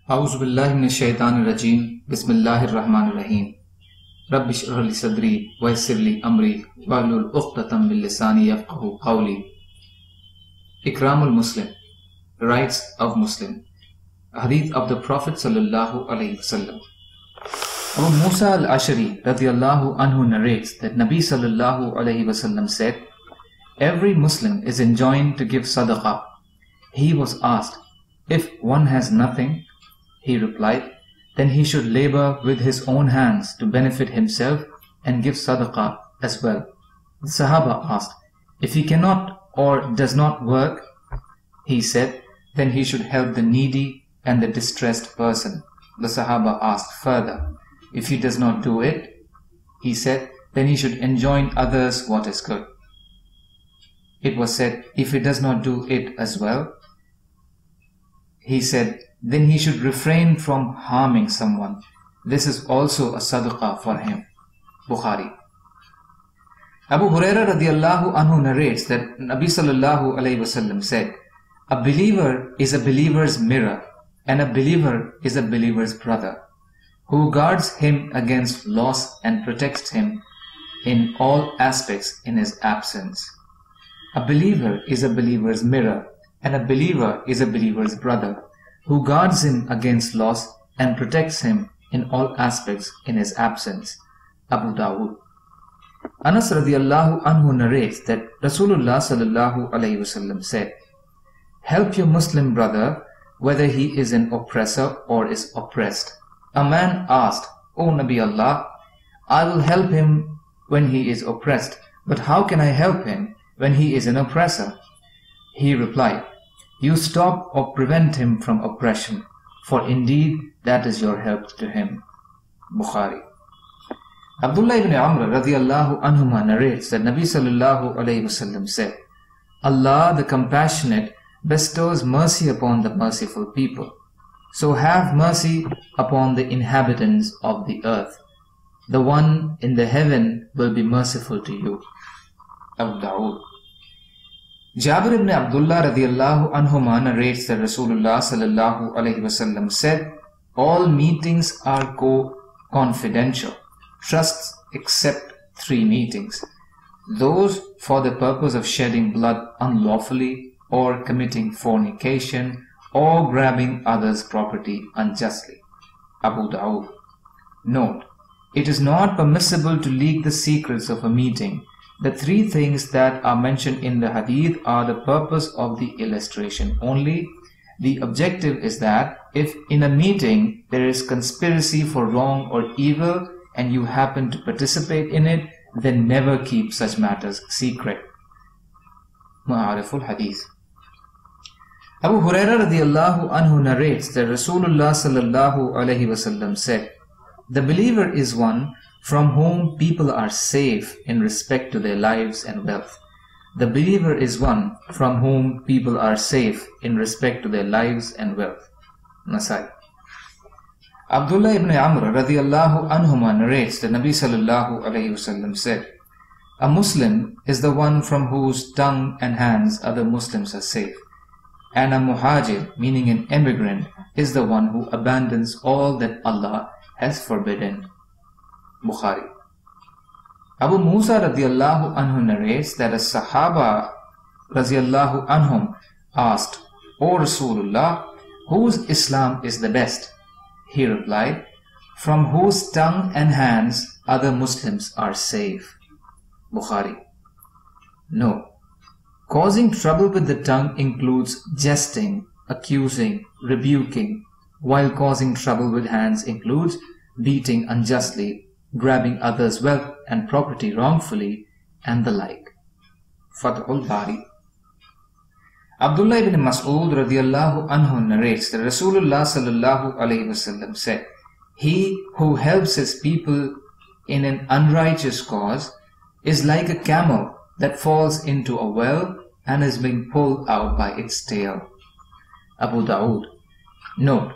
A'udhu billahi minash shaitanir rajim. Bismillahir rahmanir rahim. Rabbi shrah li sadri wa yassir li amri wahlul 'uqdatam min lisani yafqahu qawli. Ikramul Muslim, rights of Muslim. Hadith of the Prophet sallallahu alaihi wasallam. Abu Musa al-Ashari radiyallahu anhu narrates that Nabi sallallahu alaihi wasallam said, "Every Muslim is enjoined to give sadaqah." He was asked, "If one has nothing?" He replied, "Then he should labor with his own hands to benefit himself and give sadaqah as well." The Sahaba asked, "If he cannot or does not work?" He said, "Then he should help the needy and the distressed person." The Sahaba asked further, "If he does not do it?" He said, "Then he should enjoin others what is good." It was said, "If he does not do it as well?" He said, "Then he should refrain from harming someone. This is also a sadaqah for him." Bukhari. Abu Huraira radiyallahu anhu narrates that Nabi sallallahu alayhi wasallam said, "A believer is a believer's mirror, and a believer is a believer's brother, who guards him against loss and protects him in all aspects in his absence." A believer is a believer's mirror, and a believer is a believer's brother, who guards him against loss and protects him in all aspects in his absence. Abu Dawud. Anas radiyallahu anhu narrates that Rasulullah sallallahu alayhi wasallam said, "Help your Muslim brother whether he is an oppressor or is oppressed." A man asked, "O Nabi Allah, I will help him when he is oppressed, but how can I help him when he is an oppressor?" He replied, "You stop or prevent him from oppression, for indeed that is your help to him." Bukhari. Abdullah ibn Amr radiyallahu anhuma narrates that Nabi sallallahu alayhi wasallam said, "Allah the Compassionate bestows mercy upon the merciful people. So have mercy upon the inhabitants of the earth. The one in the heaven will be merciful to you." Abu Dawud. Jabir ibn Abdullah radiyallahu anhuma narrates that Rasulullah sallallahu alayhi wasallam said, "All meetings are confidential, trusts except 3 meetings: those for the purpose of shedding blood unlawfully, or committing fornication, or grabbing others' property unjustly." Abu Dawud. Note: it is not permissible to leak the secrets of a meeting. The 3 things that are mentioned in the hadith are the purpose of the illustration only. The objective is that if in a meeting there is conspiracy for wrong or evil and you happen to participate in it, then never keep such matters secret. Ma'ariful Hadith. Abu Huraira radiyallahu anhu narrates that Rasulullah sallallahu alayhi wasallam said, "The believer is one from whom people are safe in respect to their lives and wealth. The believer is one from whom people are safe in respect to their lives and wealth." Nasai. Abdullah ibn Amr radiyallahu anhuma narrates that Nabi sallallahu alayhi wasallam said, "A Muslim is the one from whose tongue and hands other Muslims are safe, and a muhajir, meaning an immigrant, is the one who abandons all that Allah has forbidden." Bukhari. Abu Musa radiyallahu anhu narrates that a Sahaba radiyallahu anhum asked, "O Rasulullah, whose Islam is the best?" He replied, "From whose tongue and hands other Muslims are safe." Bukhari. No. Causing trouble with the tongue includes jesting, accusing, rebuking, while causing trouble with hands includes beating unjustly, grabbing others' wealth and property wrongfully, and the like. Fathul Bari. Abdullah ibn Mas'ud radiyallahu anhu narrates that Rasulullah sallallahu alayhi wasallam said, "He who helps his people in an unrighteous cause is like a camel that falls into a well and is being pulled out by its tail." Abu Dawud. Note: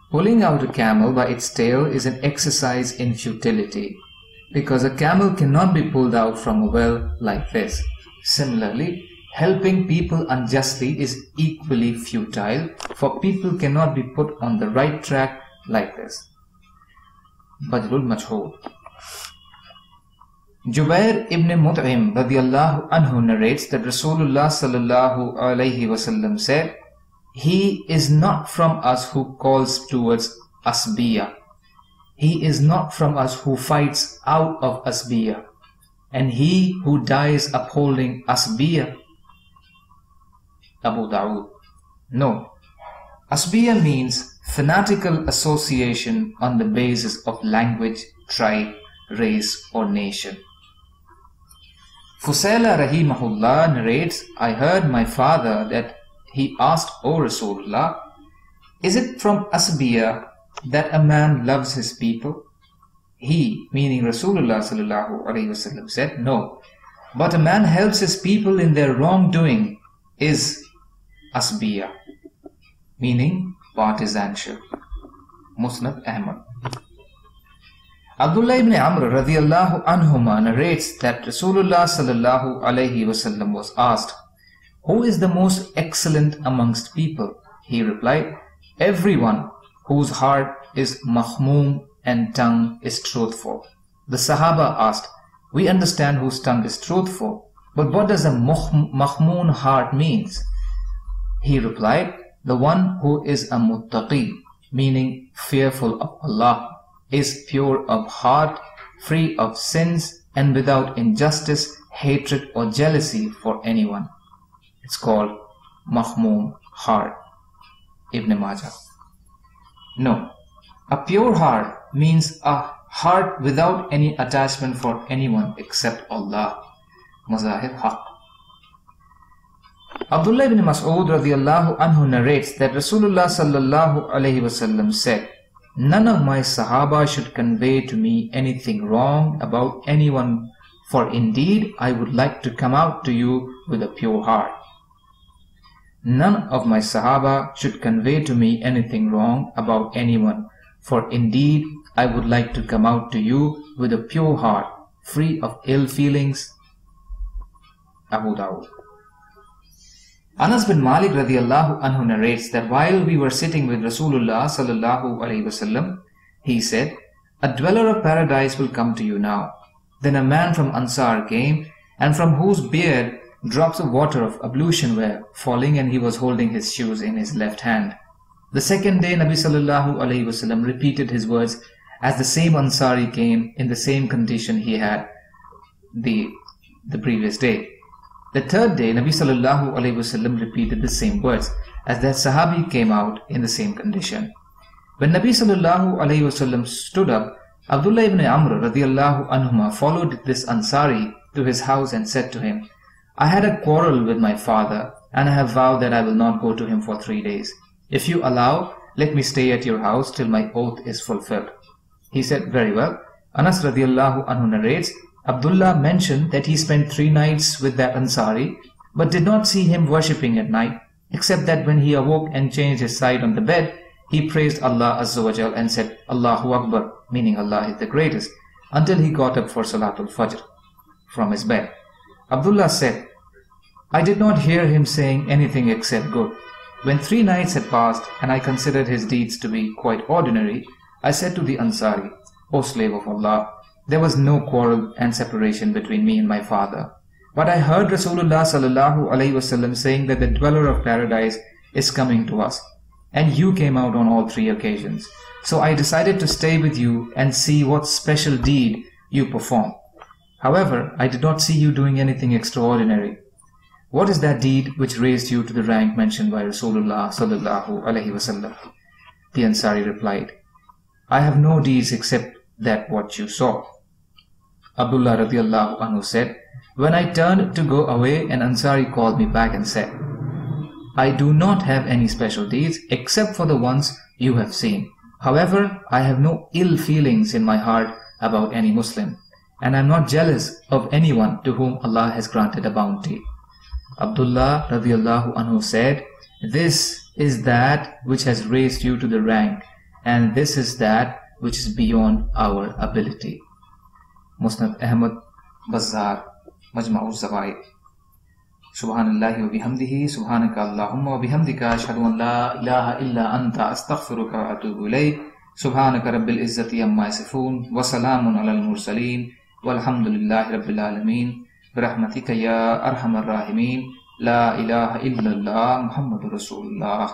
pulling out a camel by its tail is an exercise in futility, because a camel cannot be pulled out from a well like this. Similarly, Helping people unjustly is equally futile, for people cannot be put on the right track like this. Badlul Majhool. Jubair ibn Mut'im radiyallahu anhu narrates that Rasulullah sallallahu alayhi wasallam said, "He is not from us who calls towards asbiya. He is not from us who fights out of asbiya. And he who dies upholding asbiya." Abu Dawood. No. Asbiya means fanatical association on the basis of language, tribe, race or nation. Fusayla rahimahullah narrates, "I heard my father that he asked, O Rasulullah, is it from asbiya that a man loves his people?" He, meaning Rasulullah sallallahu alaihi wasallam, said, "No, but a man helps his people in their wrongdoing is asbiya," meaning partisanship. Musnad Ahmad. Abdullah ibn Amr radiyallahu anhuma narrates that Rasulullah sallallahu alaihi wasallam was asked, "Who is the most excellent amongst people?" He replied, "Everyone whose heart is mahmoom and tongue is truthful." The Sahaba asked, "We understand whose tongue is truthful, but what does a mahmoon heart means?" He replied, "The one who is a muttaqi, meaning fearful of Allah, is pure of heart, free of sins, and without injustice, hatred or jealousy for anyone." It's called mahmoom heart. Ibn Majah. No, a pure heart means a heart without any attachment for anyone except Allah. Mazahib Haq. Abdullah ibn Mas'ud radiyallahu anhu narrates that Rasulullah sallallahu alayhi wasallam said, "None of my Sahaba should convey to me anything wrong about anyone, for indeed I would like to come out to you with a pure heart." None of my Sahaba should convey to me anything wrong about anyone, for indeed I would like to come out to you with a pure heart, free of ill feelings. Abu Dawood. Anas bin Malik radiyallahu anhu narrates that while we were sitting with Rasulullah sallallahu alaihi wasallam, he said, "A dweller of paradise will come to you now." Then a man from Ansar came, and from whose beard drops of water of ablution were falling, and he was holding his shoes in his left hand. The second day Nabi sallallahu alaihi wasallam repeated his words as the same Ansari came in the same condition he had the previous day. The third day Nabi sallallahu alaihi wasallam repeated the same words as that Sahabi came out in the same condition. When Nabi sallallahu alaihi wasallam stood up, Abdullah ibn Amr radiyallahu anhuma followed this Ansari to his house and said to him, "I had a quarrel with my father, and I have vowed that I will not go to him for 3 days. If you allow, let me stay at your house till my oath is fulfilled." He said, "Very well." Anas radiyallahu anhu narrates, Abdullah mentioned that he spent 3 nights with that Ansari, but did not see him worshipping at night, except that when he awoke and changed his side on the bed, he praised Allah Azza wa Jal and said, "Allahu Akbar," meaning Allah is the greatest, until he got up for Salatul Fajr from his bed. Abdullah said, "I did not hear him saying anything except good. When 3 nights had passed, and I considered his deeds to be quite ordinary, I said to the Ansari, 'O slave of Allah, there was no quarrel and separation between me and my father. But I heard Rasulullah sallallahu alaihi wasallam saying that the dweller of paradise is coming to us, and you came out on all 3 occasions. So I decided to stay with you and see what special deed you perform. However, I did not see you doing anything extraordinary. What is that deed which raised you to the rank mentioned by Rasulullah sallallahu alaihi wasallam?" The Ansari replied, "I have no deeds except that what you saw." Abdullah radiyallahu anhu said, "When I turned to go away, an Ansari called me back and said, 'I do not have any special deeds except for the ones you have seen. However, I have no ill feelings in my heart about any Muslim, and I am not jealous of anyone to whom Allah has granted a bounty.'" Abdullah radiyallahu anhu said, "This is that which has raised you to the rank, and this is that which is beyond our ability." Musnad Ahmad, Bazzar, Majma'uz Zawaid. सुब्हानल्लाहि व बिहम्दिही, सुब्हानका अल्लाहुम्मा व बिहम्दिका, अशहदु अन ला इलाहा इल्ला अंता, अस्तगफिरुका व अतूबु इलैक। सुब्हानका रब्बिल इज्जति अम्मा यसिफून व सलामुन अलल मुरसलीन वल्हम्दुलिल्लाहि रब्बिल आलमीन बिरहमतिका या अरहमर राहिमीन। ला इलाहा इल्लल्लाह मुहम्मदुर रसूलुल्लाह।